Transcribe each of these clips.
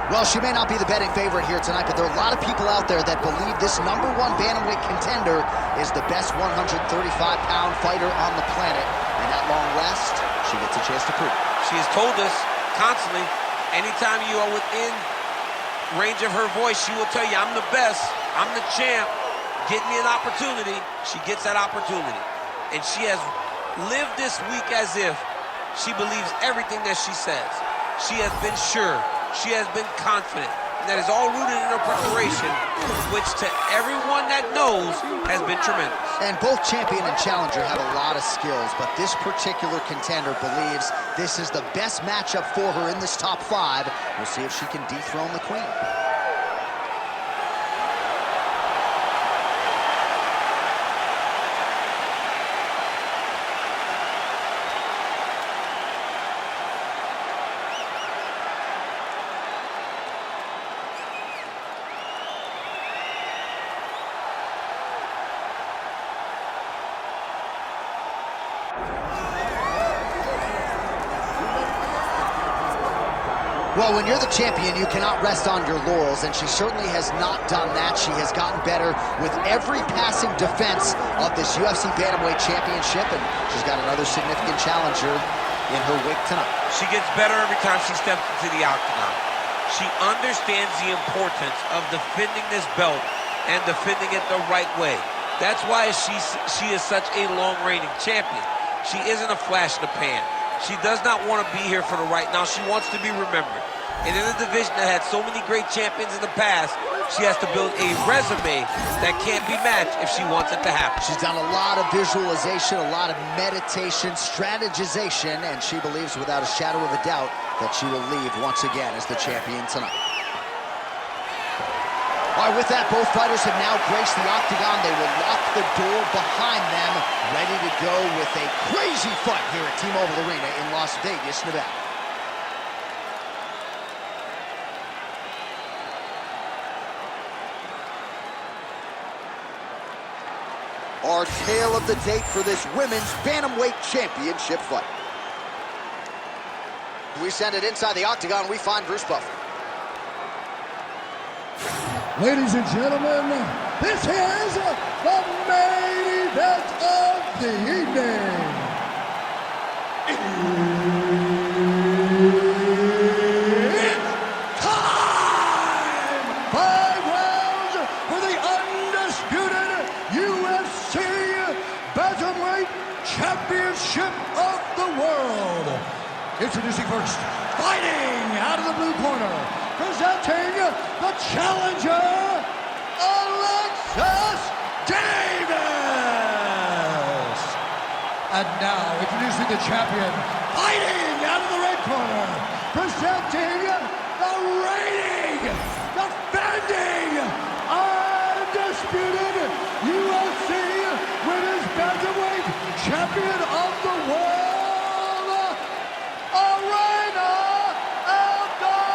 Well, she may not be the betting favorite here tonight, but there are a lot of people out there that believe this #1 bantamweight contender is the best 135-pound fighter on the planet. And at long last, she gets a chance to prove it. She has told us constantly, anytime you are within range of her voice, she will tell you, I'm the best, I'm the champ. Get me an opportunity. She gets that opportunity. And she has lived this week as if she believes everything that she says. She has been sure. She has been confident. And that is all rooted in her preparation, which to everyone that knows has been tremendous. And both champion and challenger have a lot of skills, but this particular contender believes this is the best matchup for her in this top 5. We'll see if she can dethrone the queen. Well, when you're the champion, you cannot rest on your laurels, and she certainly has not done that. She has gotten better with every passing defense of this UFC Bantamweight Championship, and she's got another significant challenger in her wake tonight. She gets better every time she steps into the octagon. She understands the importance of defending this belt and defending it the right way. That's why she is such a long-reigning champion. She isn't a flash in the pan. She does not want to be here for the right now. She wants to be remembered. And in a division that had so many great champions in the past, she has to build a resume that can't be matched if she wants it to happen. She's done a lot of visualization, a lot of meditation, strategization, and she believes without a shadow of a doubt that she will leave once again as the champion tonight. All right, with that, both fighters have now graced the octagon. They will lock the door behind them, ready to go with a crazy fight here at T-Mobile Arena in Las Vegas, Nevada. Our tale of the tape for this women's bantamweight championship fight. We send it inside the octagon. We find Bruce Buffer. Ladies and gentlemen, this is the main event of the evening. It's time! 5 rounds for the undisputed UFC Bantamweight Championship of the world. Introducing first, fighting out of the blue corner, presenting the challenger, Alexis Davis. And now, introducing the champion, fighting out of the red corner, presenting the reigning, defending, undisputed UFC Women's Bantamweight Champion of the World, Irene Aldana.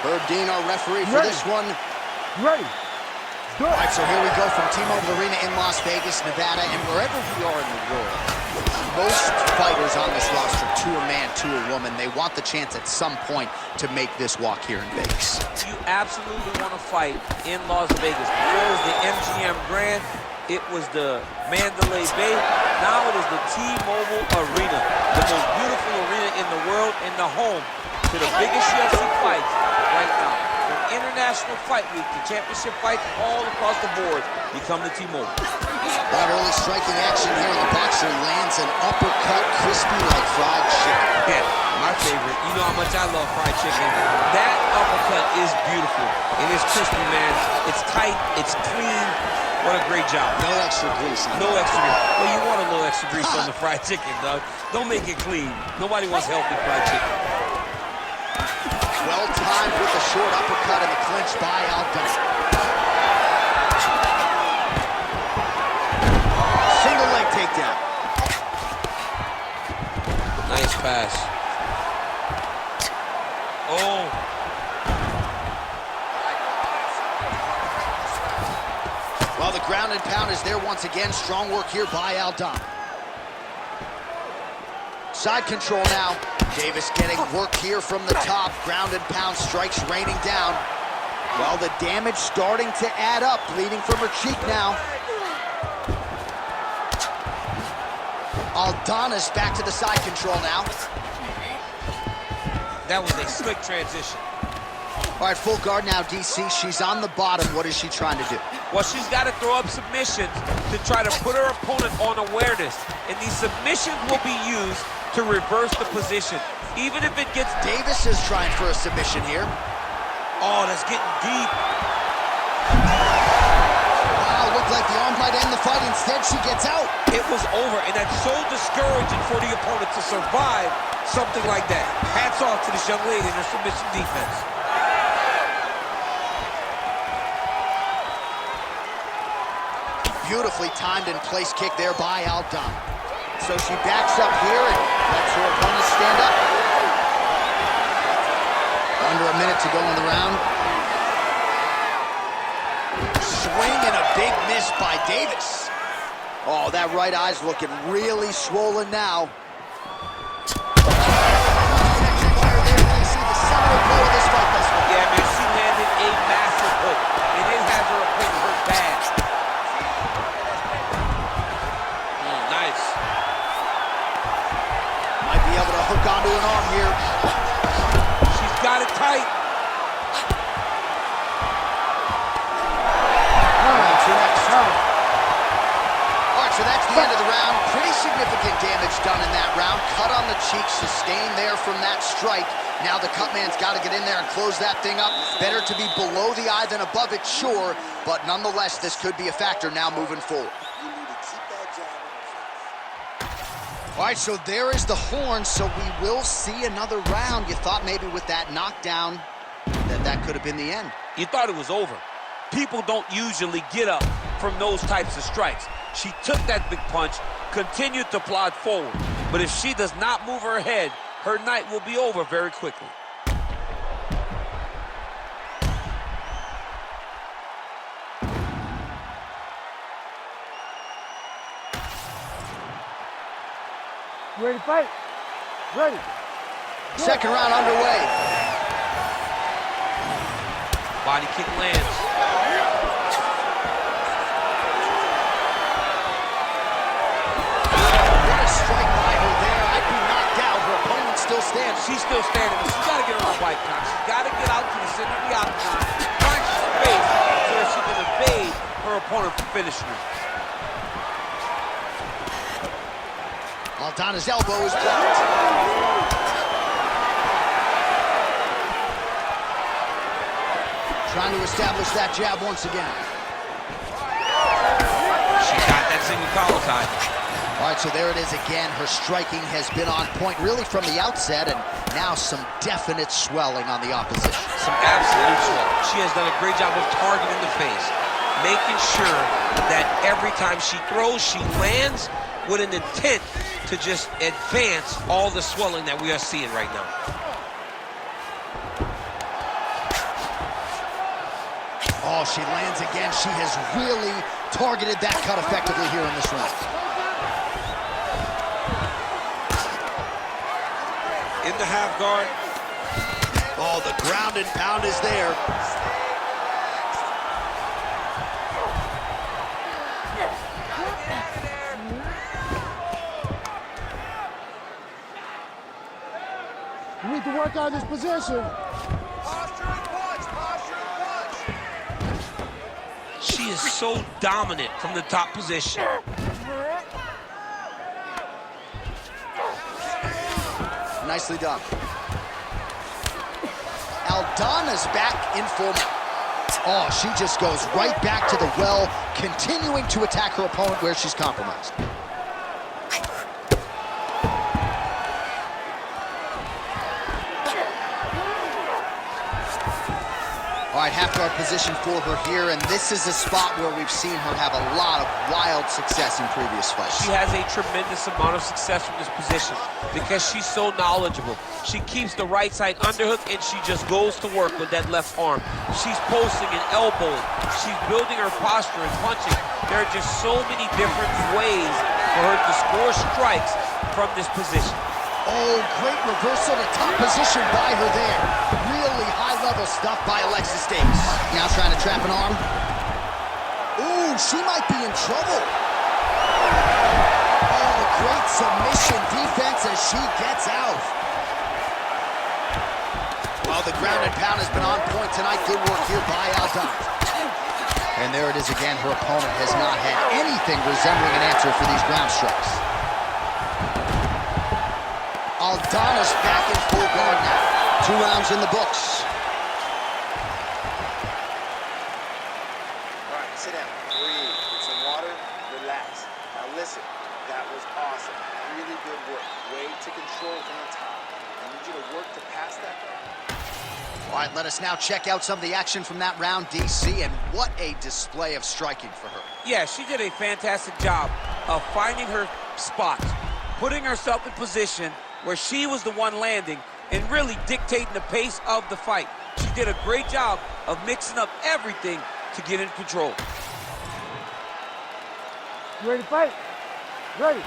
Herb Dean, our referee for this one. Ready. All right, so here we go from T-Mobile Arena in Las Vegas, Nevada, and wherever we are in the world, most fighters on this roster, to a man, to a woman, they want the chance at some point to make this walk here in Vegas. You absolutely want to fight in Las Vegas. Before it was the MGM Grand, it was the Mandalay Bay. Now it is the T-Mobile Arena, the most beautiful arena in the world and the home to the biggest UFC fights right now. From International Fight Week to championship fights all across the board, you come to T-Mobile. That early striking action here, the boxer lands an uppercut, crispy like fried chicken. Yeah, my favorite. You know how much I love fried chicken. That uppercut is beautiful. And it's crispy, man. It's tight. It's clean. What a great job. No extra grease. No extra grease. Well, you want a little extra grease on the fried chicken, Doug. Don't make it clean. Nobody wants healthy fried chicken. Well timed with the short uppercut and the clinch by Aldana. Single leg takedown. Nice pass. Oh. Well, the ground and pound is there once again. Strong work here by Aldana. Side control now. Davis getting work here from the top. Ground and pound strikes raining down. Well, the damage starting to add up. Bleeding from her cheek now. Aldana's back to the side control now. That was a slick transition. All right, full guard now, DC. She's on the bottom. What is she trying to do? Well, she's got to throw up submissions to try to put her opponent on awareness. And these submissions will be used to reverse the position. Even if it gets... Davis is trying for a submission here. Oh, that's getting deep. Wow, looked like the arm might end the fight. Instead, she gets out. It was over, and that's so discouraging for the opponent to survive something like that. Hats off to this young lady and her submission defense. Beautifully timed and place kick there by Aldana. So she backs up here and lets her opponent stand up. Under a minute to go in the round. Swing and a big miss by Davis. Oh, that right eye's looking really swollen now. Yeah, man, she landed a massive hook, and it has her opponent hurt bad. Nice. Might be able to hook onto an arm here. She's got it tight. So that's the end of the round. Pretty significant damage done in that round. Cut on the cheek, sustained there from that strike. Now the cut man's got to get in there and close that thing up. Better to be below the eye than above it, sure. But nonetheless, this could be a factor now moving forward. All right, so there is the horn. So we will see another round. You thought maybe with that knockdown that could have been the end. You thought it was over. People don't usually get up from those types of strikes. She took that big punch, continued to plod forward. But if she does not move her head, her night will be over very quickly. Ready to fight? Ready. Second round underway. Body kick lands. Still standing. She's still standing, but she's got to get her on white count. She's got to get out to the center of the octagon, find some space so that she can evade her opponent from finishing her. Aldana's elbow is blocked. Trying to establish that jab once again. She got that single collar tie. All right, so there it is again. Her striking has been on point really from the outset, and now some definite swelling on the opposition. Some absolute swelling. She has done a great job of targeting the face, making sure that every time she throws, she lands with an intent to just advance all the swelling that we are seeing right now. Oh, she lands again. She has really targeted that cut effectively here in this round. In the half guard. Oh, the ground and pound is there. You need to work on this position. She is so dominant from the top position. Nicely done. Aldana's back in full. Oh, she just goes right back to the well, continuing to attack her opponent where she's compromised. All right, half guard position for her here, and this is a spot where we've seen her have a lot of wild success in previous fights. She has a tremendous amount of success from this position because she's so knowledgeable. She keeps the right side underhook, and she just goes to work with that left arm. She's posting and elbowing. She's building her posture and punching. There are just so many different ways for her to score strikes from this position. Oh, great reversal to top position by her there. Really high-level stuff by Alexis Davis. Now trying to trap an arm. Ooh, she might be in trouble. Oh, great submission defense as she gets out. Well, the ground and pound has been on point tonight. Good work here by Aldana. And there it is again. Her opponent has not had anything resembling an answer for these ground strikes. Aldana's back in full guard now. 2 rounds in the books. All right, sit down, breathe, get some water, relax. Now listen, that was awesome. Really good work. Way to control from the top. I need you to work to pass that back. All right, let us now check out some of the action from that round, DC, and what a display of striking for her. Yeah, she did a fantastic job of finding her spots, putting herself in position where she was the one landing and really dictating the pace of the fight. She did a great job of mixing up everything to get in control. You ready to fight? Ready.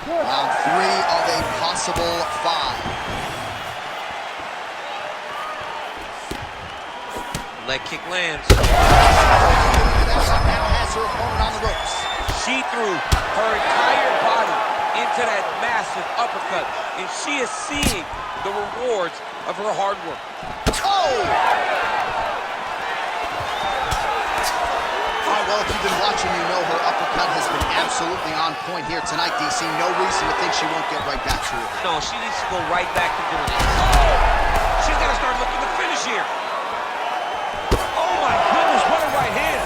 Good. Round 3 of a possible 5. Leg kick lands. Now has her opponent on the ropes. She threw her entire body into that massive uppercut, and she is seeing the rewards of her hard work. Oh! All right, well, if you've been watching, you know her uppercut has been absolutely on point here tonight, DC. No reason to think she won't get right back to it. No, she needs to go right back to doing it. Oh! She's got to start looking to finish here. Oh, my goodness, what a right hand.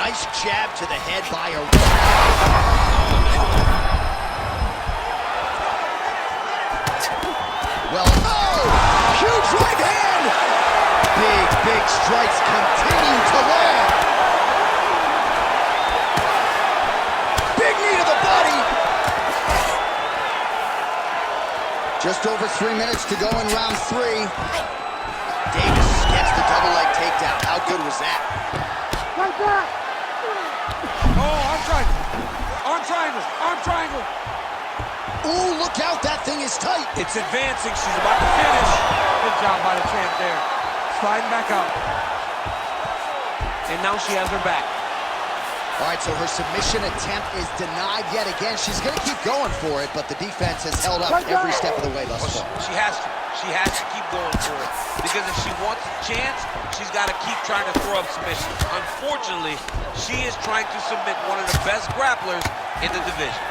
Nice jab to the head by her. Well, oh! Huge right hand! Big strikes continue to land. Big knee to the body. Just over 3 minutes to go in round 3. Davis gets the double leg takedown. How good was that? Like that. Oh, arm triangle, arm triangle. Ooh, look out, that thing is tight. It's advancing, she's about to finish. Good job by the champ there. Sliding back out. And now she has her back. All right, so her submission attempt is denied yet again. She's going to keep going for it, but the defense has held up every step of the way thus far. She has to. She has to keep going for it. Because if she wants a chance, she's got to keep trying to throw up submissions. Unfortunately, she is trying to submit one of the best grapplers in the division.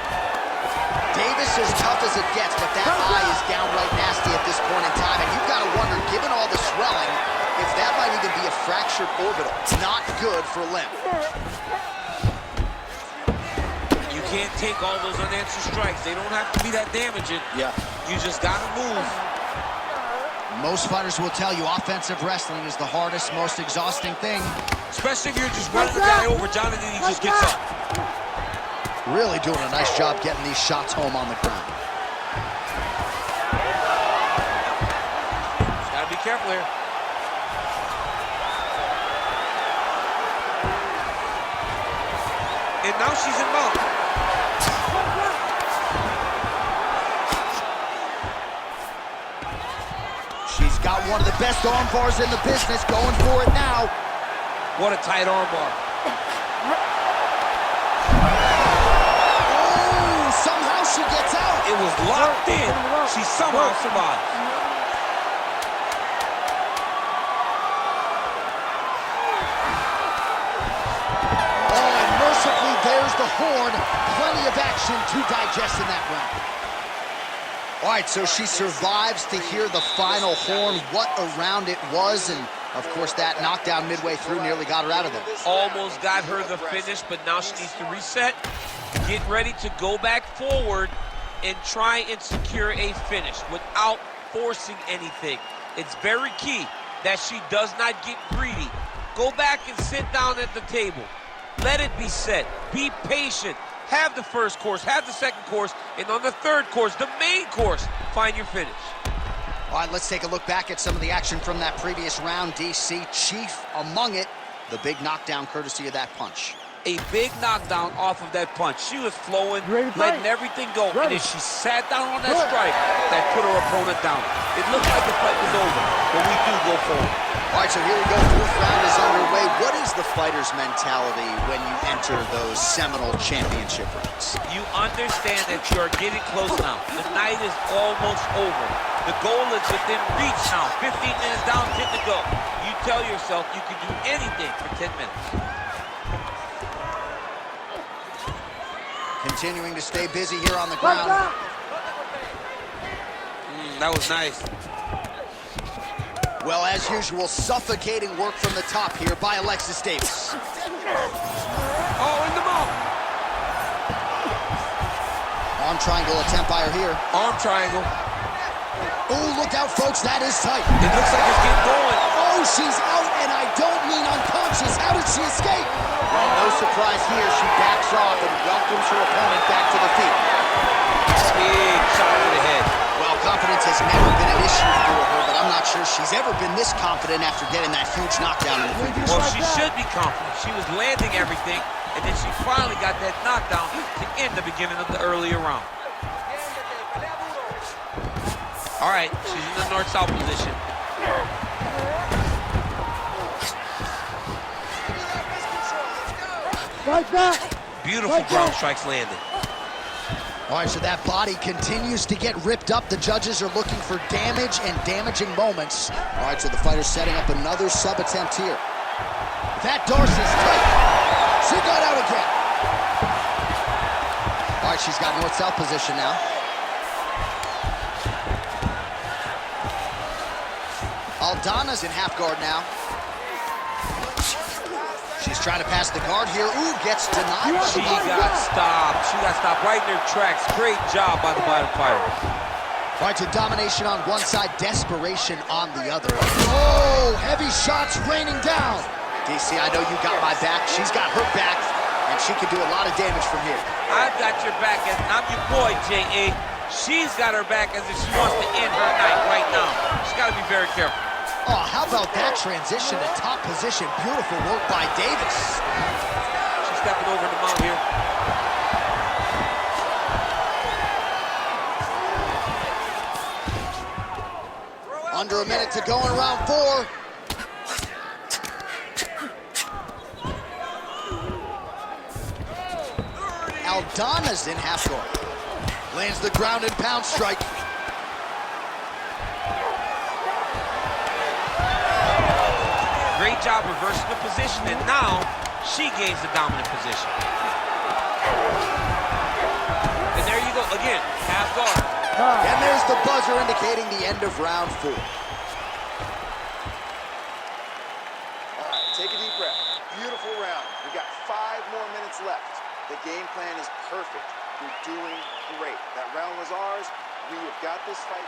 Davis is tough as it gets, but that eye is downright nasty at this point in time. And you've got to wonder, given all the swelling, if that might even be a fractured orbital. It's not good for Lim. You can't take all those unanswered strikes. They don't have to be that damaging. Yeah. You just got to move. Most fighters will tell you offensive wrestling is the hardest, most exhausting thing. Especially if you're just running a guy over, Jonathan, he just gets up. Really doing a nice job getting these shots home on the ground. Just gotta be careful here. And now she's in mount. She's got one of the best arm bars in the business, going for it now. What a tight arm bar. Oh, somehow she gets out. It was locked in. She somehow survived. Oh, and mercifully, there's the horn. Plenty of action to digest in that round. All right, so she survives to hear the final horn. What a round it was, and of course that knockdown midway through nearly got her out of there. Almost got her the finish, but now she needs to reset, get ready to go back forward and try and secure a finish without forcing anything. It's very key that she does not get greedy. Go back and sit down at the table. Let it be set. Be patient. Have the first course, have the second course, and on the third course, the main course, find your finish. All right, let's take a look back at some of the action from that previous round, DC. Chief among it, the big knockdown courtesy of that punch. a big knockdown off of that punch. She was flowing, Ready to letting fight? everything go. And Ready. if she sat down on that strike, that put her opponent down. It looked like the fight was over, but we do go forward. All right, so here we go. Fourth round is underway. What is the fighter's mentality when you enter those seminal championship rounds? You understand that you are getting close now. The night is almost over. The goal is within reach now. 15 minutes down, 10 to go. You tell yourself you can do anything for 10 minutes. Continuing to stay busy here on the ground. That was nice. Well, as usual, suffocating work from the top here by Alexis Davis. Oh, in the mouth. Arm triangle attempt by her here. Arm triangle. Oh, look out, folks. That is tight. It looks like it's getting going. Oh, she's out, and I don't mean unconscious. How did she escape? Well, no surprise here. She backs off and welcomes her opponent back to the feet. Big shot to the head. Well, confidence has never been an issue for her, but I'm not sure she's ever been this confident after getting that huge knockdown in the previous Well, round. she should be confident. She was landing everything, and then she finally got that knockdown to end the beginning of the earlier round. All right, she's in the north-south position. Like that. Beautiful ground strikes landed. All right, so that body continues to get ripped up. The judges are looking for damage and damaging moments. All right, so the fighter's setting up another sub attempt here. That Darcy's tight. She got out again. All right, she's got north-south position now. Aldana's in half guard now. She's trying to pass the guard here. Ooh, gets denied. She got stopped. She got stopped right in her tracks. Great job by the bottom fighter. All right, so domination on one side, desperation on the other. Oh, heavy shots raining down. DC, I know you got my back. She's got her back, and she can do a lot of damage from here. I've got your back, and I'm your boy, J.A. She's got her back as if she wants to end her night right now. She's got to be very careful. Oh, how about that transition to top position? Beautiful work by Davis. She's stepping over the mount here. Under a minute to go in round 4. Aldana's in half guard. Lands the ground and pound strike. Great job reversing the position, and now she gains the dominant position. And there you go, again, half guard. And there's the buzzer indicating the end of round 4. All right, take a deep breath. Beautiful round. We got 5 more minutes left. The game plan is perfect. You're doing great. That round was ours. We have got this fight.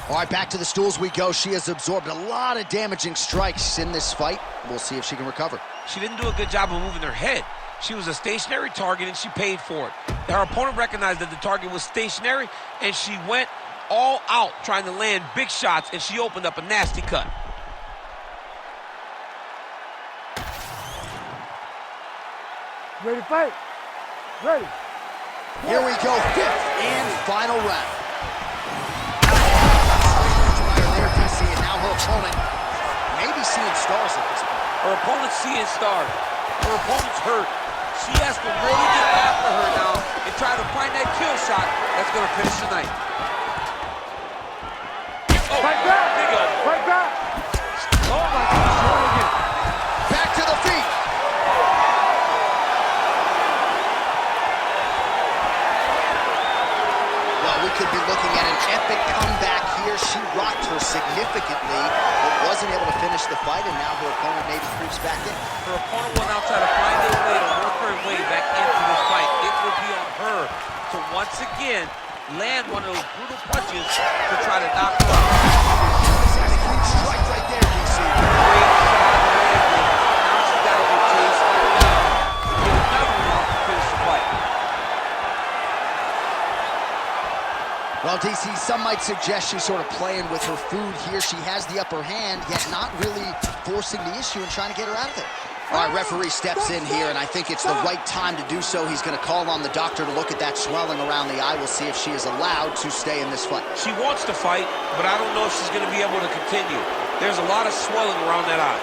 All right, back to the stools we go. She has absorbed a lot of damaging strikes in this fight. We'll see if she can recover. She didn't do a good job of moving her head. She was a stationary target, and she paid for it. Her opponent recognized that the target was stationary, and she went all out trying to land big shots, and she opened up a nasty cut. Ready to fight? Ready. Here we go, 5th and final round. There, DC, and now her opponent may be seeing stars at this point. Her opponent's seeing stars. Her opponent's hurt. She has to really get after her now and try to find that kill shot that's going to finish the night. Oh, Fight back! big elbow. Fight back! Oh, my goodness. Back to the feet. Well, we could be looking at an epic comeback here. She rocked her significantly, but wasn't able to finish the fight, and now her opponent maybe creeps back in. Her opponent will now try to find a way to work her way back into this fight. It will be on her to once again land one of those brutal punches to try to knock her out. That's a huge strike right there, DC. Great shot landed. Now she's got to get chased down to get another round to finish the fight. Well, DC, some might suggest she's sort of playing with her food here. She has the upper hand, yet not really forcing the issue and trying to get her out of it. All right, referee steps in here, and I think it's the right time to do so. He's going to call on the doctor to look at that swelling around the eye. We'll see if she is allowed to stay in this fight. She wants to fight, but I don't know if she's going to be able to continue. There's a lot of swelling around that eye.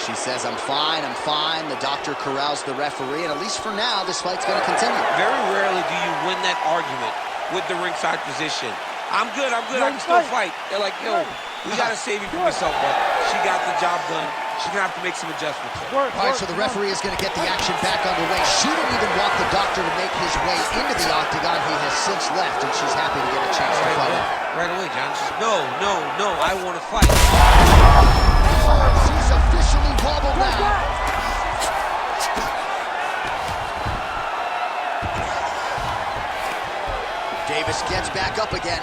She says, I'm fine, I'm fine. The doctor corrals the referee, and at least for now, this fight's going to continue. Very rarely do you win that argument with the ringside position. I'm good, I can still fight. They're like, yo, we got to save you from yourself, but she got the job done. She's going to have to make some adjustments. All right, so the referee is going to get the action back underway. She didn't even want the doctor to make his way into the octagon. He has since left, and she's happy to get a chance to fight him. Right away, John. She's, no, I want to fight. She's officially wobbled now. Davis gets back up again.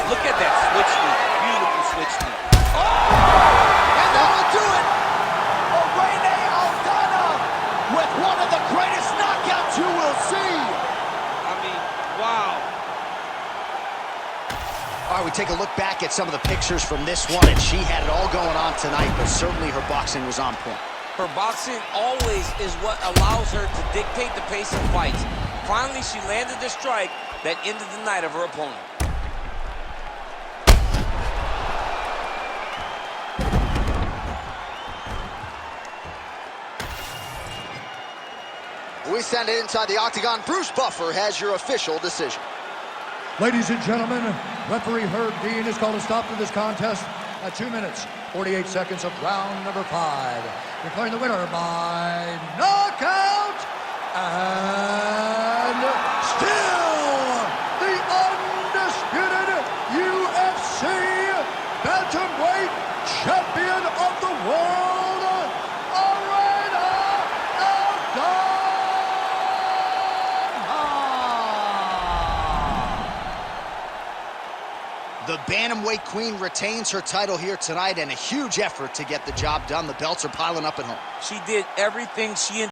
Look at that switch knee. Beautiful switch knee. And that will do it. Irene Aldana with one of the greatest knockouts you will see. I mean, wow. All right, we take a look back at some of the pictures from this one, and she had it all going on tonight, but certainly her boxing was on point. Her boxing always is what allows her to dictate the pace of fights. Finally, she landed the strike that ended the night of her opponent. We send it inside the octagon. Bruce Buffer has your official decision. Ladies and gentlemen, referee Herb Dean has called a stop to this contest at 2 minutes, 48 seconds of round number 5. Declaring the winner by knockout, and still the undisputed UFC bantamweight champion of the world, Irene Aldana. The bantamweight queen retains her title here tonight, and a huge effort to get the job done. The belts are piling up at home. She did everything she